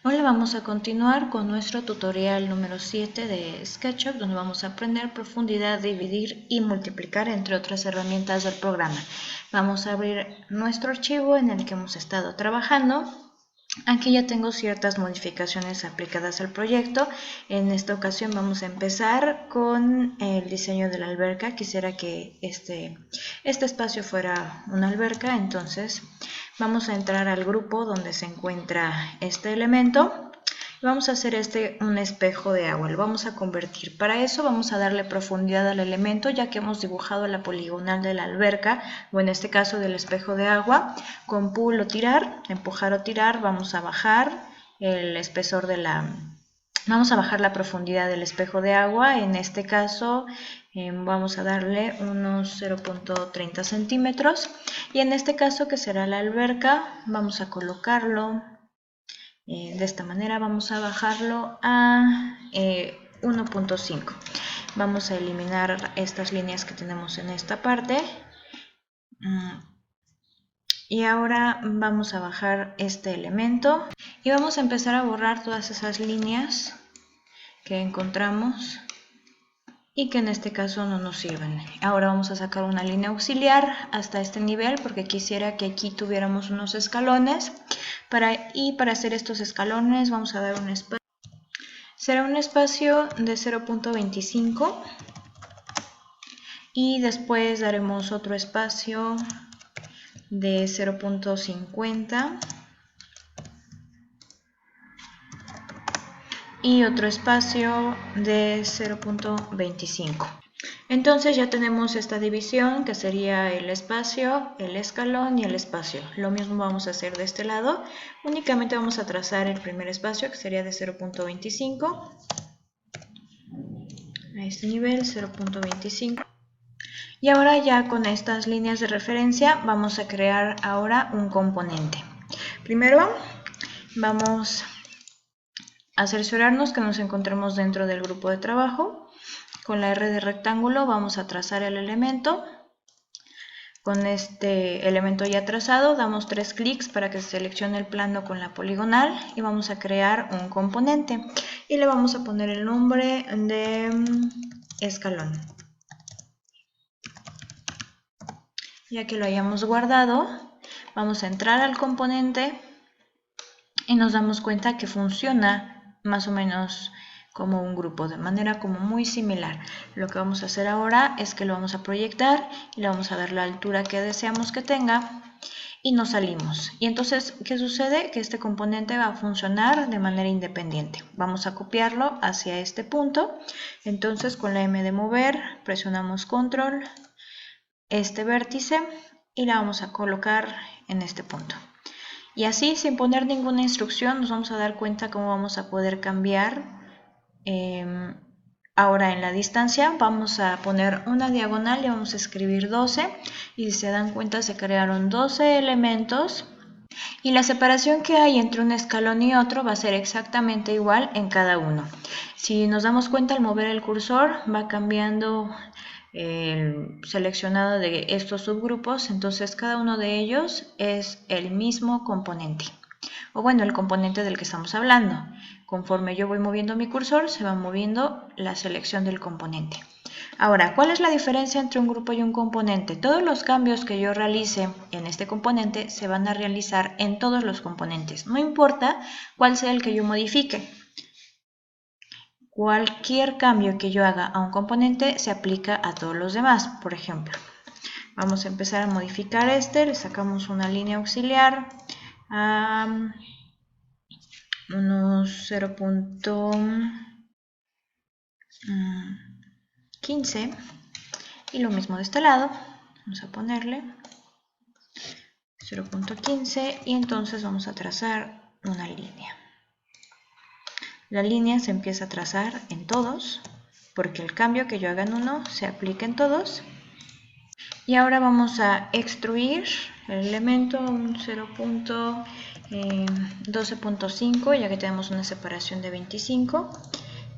Hola, vamos a continuar con nuestro tutorial número 7 de SketchUp, donde vamos a aprender profundidad, dividir y multiplicar, entre otras herramientas del programa. Vamos a abrir nuestro archivo en el que hemos estado trabajando. Aquí ya tengo ciertas modificaciones aplicadas al proyecto. En esta ocasión vamos a empezar con el diseño de la alberca. Quisiera que este espacio fuera una alberca, entonces vamos a entrar al grupo donde se encuentra este elemento. Vamos a hacer un espejo de agua, lo vamos a convertir. Para eso vamos a darle profundidad al elemento, ya que hemos dibujado la poligonal de la alberca, o en este caso del espejo de agua. Con pull o tirar, empujar o tirar, vamos a bajar el espesor de vamos a bajar la profundidad del espejo de agua. En este caso vamos a darle unos 0.30 centímetros. Y en este caso, que será la alberca, vamos a colocarlo de esta manera. Vamos a bajarlo a 1.5. Vamos a eliminar estas líneas que tenemos en esta parte. Y ahora vamos a bajar este elemento y vamos a empezar a borrar todas esas líneas que encontramos y que en este caso no nos sirven. Ahora vamos a sacar una línea auxiliar hasta este nivel, porque quisiera que aquí tuviéramos unos escalones. Y para hacer estos escalones vamos a dar un espacio. Será un espacio de 0.25 y después daremos otro espacio de 0.50 y otro espacio de 0.25. Entonces ya tenemos esta división, que sería el espacio, el escalón y el espacio. Lo mismo vamos a hacer de este lado. Únicamente vamos a trazar el primer espacio, que sería de 0.25. A este nivel, 0.25. Y ahora ya con estas líneas de referencia vamos a crear ahora un componente. Primero vamos a cerciorarnos que nos encontremos dentro del grupo de trabajo. Con la R de rectángulo vamos a trazar el elemento. Con este elemento ya trazado damos 3 clics para que se seleccione el plano con la poligonal y vamos a crear un componente y le vamos a poner el nombre de escalón. Ya que lo hayamos guardado, vamos a entrar al componente y nos damos cuenta que funciona más o menos como un grupo, de manera como muy similar. Lo que vamos a hacer ahora es que lo vamos a proyectar y le vamos a dar la altura que deseamos que tenga y nos salimos. Y entonces, ¿qué sucede? Que este componente va a funcionar de manera independiente. Vamos a copiarlo hacia este punto. Entonces, con la M de mover, presionamos control, este vértice, y la vamos a colocar en este punto. Y así, sin poner ninguna instrucción, nos vamos a dar cuenta cómo vamos a poder cambiar. Ahora en la distancia vamos a poner una diagonal y vamos a escribir 12. Y si se dan cuenta, se crearon 12 elementos. Y la separación que hay entre un escalón y otro va a ser exactamente igual en cada uno. Si nos damos cuenta, al mover el cursor va cambiando el seleccionado de estos subgrupos, entonces cada uno de ellos es el mismo componente, o bueno, el componente del que estamos hablando. Conforme yo voy moviendo mi cursor, se va moviendo la selección del componente. Ahora, ¿cuál es la diferencia entre un grupo y un componente? Todos los cambios que yo realice en este componente se van a realizar en todos los componentes, no importa cuál sea el que yo modifique. Cualquier cambio que yo haga a un componente se aplica a todos los demás. Por ejemplo, vamos a empezar a modificar le sacamos una línea auxiliar a unos 0.15 y lo mismo de este lado. Vamos a ponerle 0.15 y entonces vamos a trazar una línea. La línea se empieza a trazar en todos, porque el cambio que yo haga en uno se aplica en todos. Y ahora vamos a extruir el elemento a un 0.12.5, ya que tenemos una separación de 25.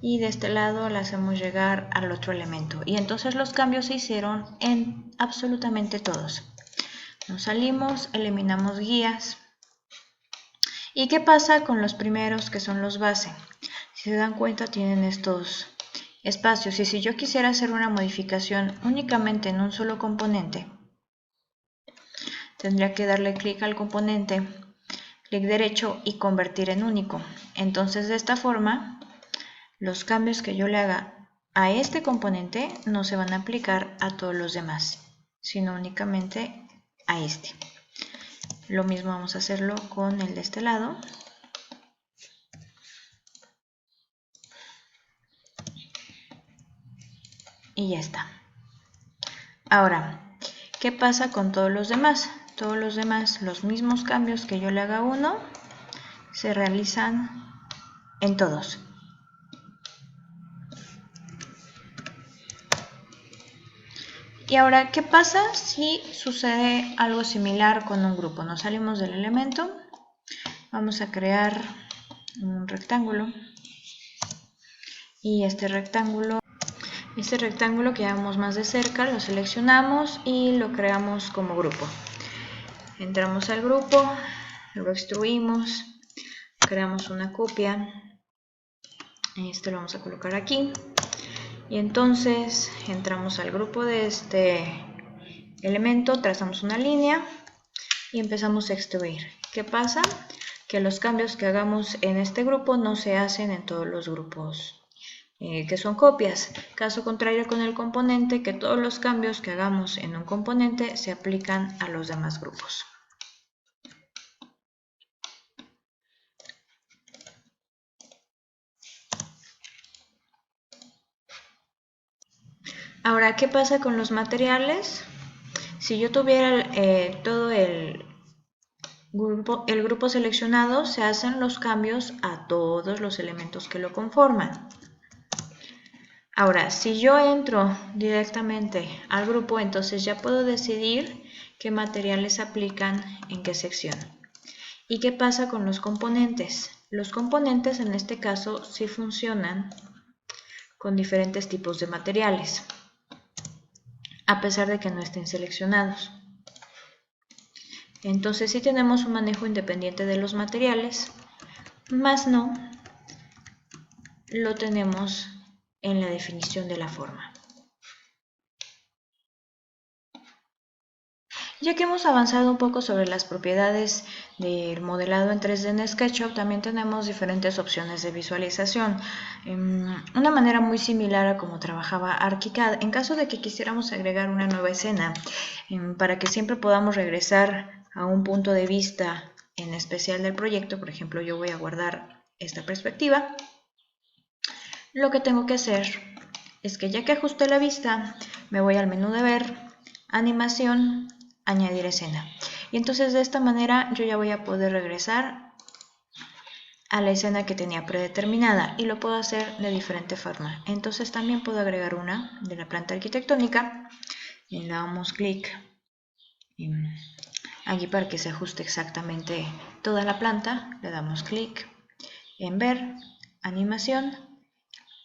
Y de este lado la hacemos llegar al otro elemento. Y entonces los cambios se hicieron en absolutamente todos. Nos salimos, eliminamos guías. ¿Y qué pasa con los primeros que son los base? Si se dan cuenta tienen estos espacios y si yo quisiera hacer una modificación únicamente en un solo componente, tendría que darle clic al componente, clic derecho y convertir en único. Entonces de esta forma los cambios que yo le haga a este componente no se van a aplicar a todos los demás, sino únicamente a este. Lo mismo vamos a hacerlo con el de este lado. Y ya está. Ahora, ¿qué pasa con todos los demás? Todos los demás, los mismos cambios que yo le haga a uno, se realizan en todos. Y ahora, ¿qué pasa si sucede algo similar con un grupo? Nos salimos del elemento, vamos a crear un rectángulo y este rectángulo que veamos más de cerca lo seleccionamos y lo creamos como grupo. Entramos al grupo, lo extruimos, creamos una copia, este lo vamos a colocar aquí y entonces entramos al grupo de este elemento, trazamos una línea y empezamos a extruir. ¿Qué pasa? Que los cambios que hagamos en este grupo no se hacen en todos los grupos que son copias. Caso contrario con el componente, que todos los cambios que hagamos en un componente se aplican a los demás grupos. Ahora, ¿qué pasa con los materiales? Si yo tuviera todo el grupo seleccionado, se hacen los cambios a todos los elementos que lo conforman. Ahora, si yo entro directamente al grupo, entonces ya puedo decidir qué materiales aplican en qué sección. ¿Y qué pasa con los componentes? Los componentes en este caso sí funcionan con diferentes tipos de materiales, a pesar de que no estén seleccionados. Entonces sí tenemos un manejo independiente de los materiales, más no lo tenemos en la definición de la forma. Ya que hemos avanzado un poco sobre las propiedades del modelado en 3D en SketchUp, también tenemos diferentes opciones de visualización. Una manera muy similar a como trabajaba ArchiCAD, en caso de que quisiéramos agregar una nueva escena, para que siempre podamos regresar a un punto de vista en especial del proyecto, por ejemplo, yo voy a guardar esta perspectiva, lo que tengo que hacer es que ya que ajusté la vista, me voy al menú de ver, animación, añadir escena. Y entonces de esta manera yo ya voy a poder regresar a la escena que tenía predeterminada y lo puedo hacer de diferente forma. Entonces también puedo agregar una de la planta arquitectónica y le damos clic aquí para que se ajuste exactamente toda la planta. Le damos clic en ver, animación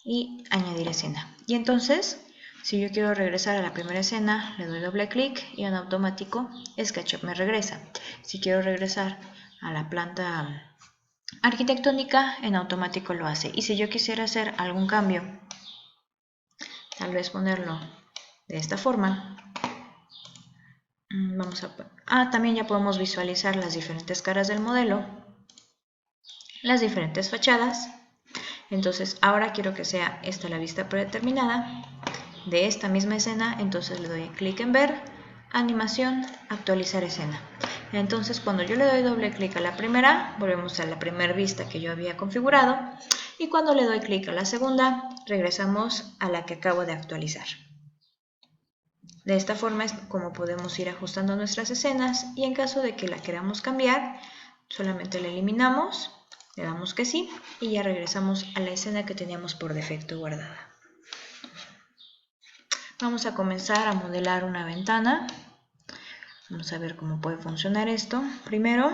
y añadir escena. Y entonces, si yo quiero regresar a la primera escena, le doy doble clic y en automático SketchUp me regresa. Si quiero regresar a la planta arquitectónica, en automático lo hace. Y si yo quisiera hacer algún cambio, tal vez ponerlo de esta forma, también ya podemos visualizar las diferentes caras del modelo, las diferentes fachadas. Entonces ahora quiero que sea esta la vista predeterminada de esta misma escena, entonces le doy clic en ver, animación, actualizar escena. Entonces cuando yo le doy doble clic a la primera, volvemos a la primera vista que yo había configurado, y cuando le doy clic a la segunda, regresamos a la que acabo de actualizar. De esta forma es como podemos ir ajustando nuestras escenas, y en caso de que la queramos cambiar, solamente la eliminamos, le damos que sí, y ya regresamos a la escena que teníamos por defecto guardada. Vamos a comenzar a modelar una ventana. Vamos a ver cómo puede funcionar esto. Primero,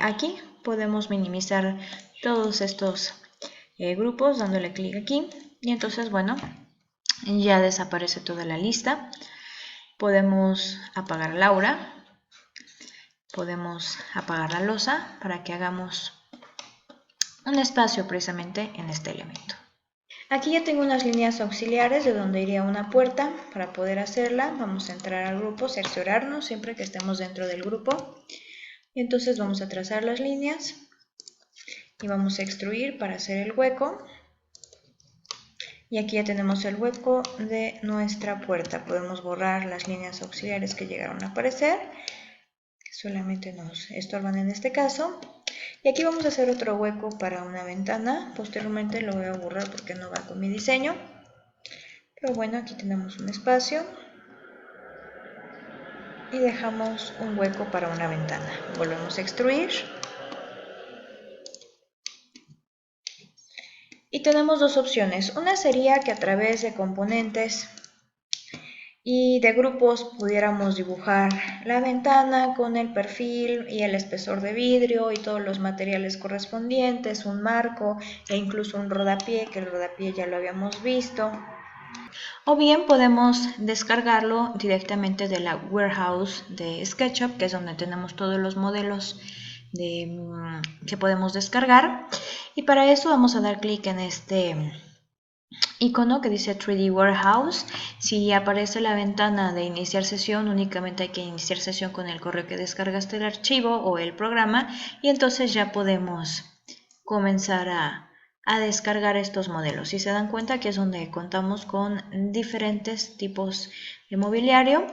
aquí podemos minimizar todos estos grupos dándole clic aquí. Y entonces, bueno, ya desaparece toda la lista. Podemos apagar la aura. Podemos apagar la losa para que hagamos un espacio precisamente en este elemento. Aquí ya tengo unas líneas auxiliares de donde iría una puerta. Para poder hacerla vamos a entrar al grupo, cerciorarnos siempre que estemos dentro del grupo. Y entonces vamos a trazar las líneas y vamos a extruir para hacer el hueco. Y aquí ya tenemos el hueco de nuestra puerta. Podemos borrar las líneas auxiliares que llegaron a aparecer, que solamente nos estorban en este caso. Y aquí vamos a hacer otro hueco para una ventana. Posteriormente lo voy a borrar porque no va con mi diseño. Pero bueno, aquí tenemos un espacio. Y dejamos un hueco para una ventana. Volvemos a extruir. Y tenemos dos opciones. Una sería que a través de componentes y de grupos pudiéramos dibujar la ventana con el perfil y el espesor de vidrio y todos los materiales correspondientes, un marco e incluso un rodapié, que el rodapié ya lo habíamos visto. O bien podemos descargarlo directamente de la warehouse de SketchUp, que es donde tenemos todos los modelos que podemos descargar. Y para eso vamos a dar clic en este icono que dice 3D Warehouse. Si aparece la ventana de iniciar sesión, únicamente hay que iniciar sesión con el correo que descargaste el archivo o el programa y entonces ya podemos comenzar a descargar estos modelos. Si se dan cuenta que es donde contamos con diferentes tipos de mobiliario.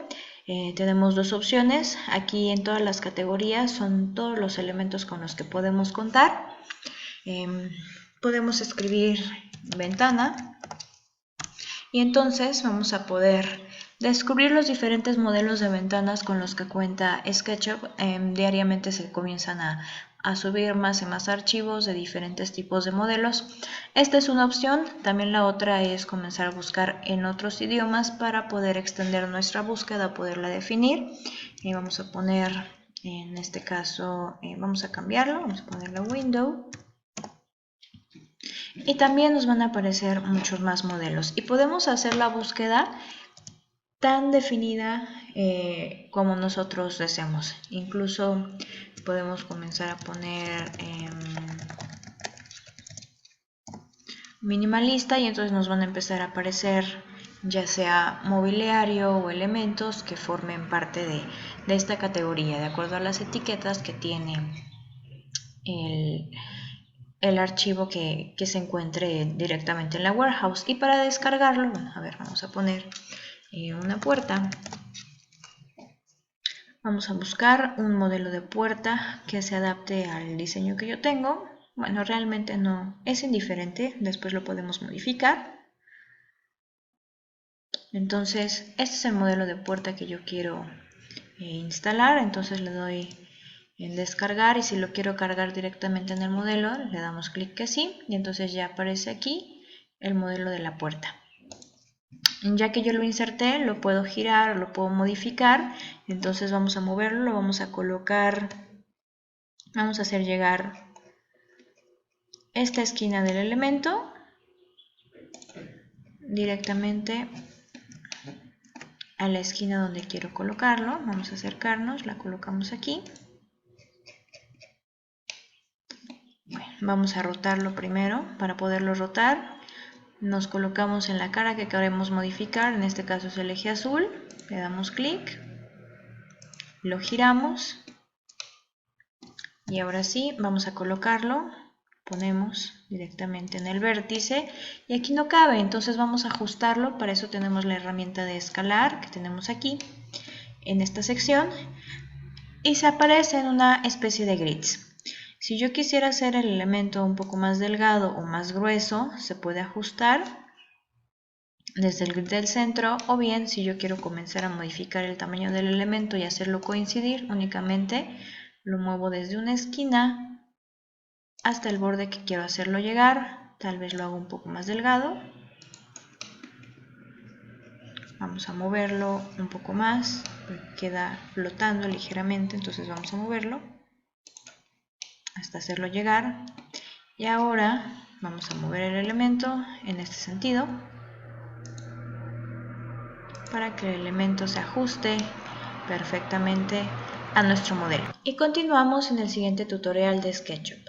Tenemos dos opciones. Aquí en todas las categorías son todos los elementos con los que podemos contar. Podemos escribir ventana y entonces vamos a poder descubrir los diferentes modelos de ventanas con los que cuenta SketchUp. Diariamente se comienzan a subir más y más archivos de diferentes tipos de modelos. Esta es una opción. También la otra es comenzar a buscar en otros idiomas para poder extender nuestra búsqueda, poderla definir. Y vamos a poner, en este caso, vamos a cambiarlo, vamos a ponerle window. Y también nos van a aparecer muchos más modelos. Y podemos hacer la búsqueda tan definida como nosotros deseemos. Incluso podemos comenzar a poner minimalista y entonces nos van a empezar a aparecer ya sea mobiliario o elementos que formen parte de esta categoría, de acuerdo a las etiquetas que tiene el archivo que se encuentre directamente en la warehouse. Y para descargarlo, bueno, a ver, vamos a poner una puerta. Vamos a buscar un modelo de puerta que se adapte al diseño que yo tengo. Bueno, realmente no es indiferente, después lo podemos modificar. Entonces, este es el modelo de puerta que yo quiero instalar. Entonces le doy en descargar y si lo quiero cargar directamente en el modelo, le damos clic que sí y entonces ya aparece aquí el modelo de la puerta. Ya que yo lo inserté, lo puedo girar, lo puedo modificar, entonces vamos a moverlo, lo vamos a colocar, vamos a hacer llegar esta esquina del elemento directamente a la esquina donde quiero colocarlo. Vamos a acercarnos, la colocamos aquí. Bueno, vamos a rotarlo primero. Para poderlo rotar, nos colocamos en la cara que queremos modificar, en este caso es el eje azul, le damos clic, lo giramos y ahora sí vamos a colocarlo, ponemos directamente en el vértice y aquí no cabe, entonces vamos a ajustarlo. Para eso tenemos la herramienta de escalar que tenemos aquí en esta sección y se aparece en una especie de grids. Si yo quisiera hacer el elemento un poco más delgado o más grueso, se puede ajustar desde el grid del centro, o bien si yo quiero comenzar a modificar el tamaño del elemento y hacerlo coincidir, únicamente lo muevo desde una esquina hasta el borde que quiero hacerlo llegar. Tal vez lo hago un poco más delgado. Vamos a moverlo un poco más, porque queda flotando ligeramente, entonces vamos a moverlo hasta hacerlo llegar. Y ahora vamos a mover el elemento en este sentido para que el elemento se ajuste perfectamente a nuestro modelo. Y continuamos en el siguiente tutorial de SketchUp.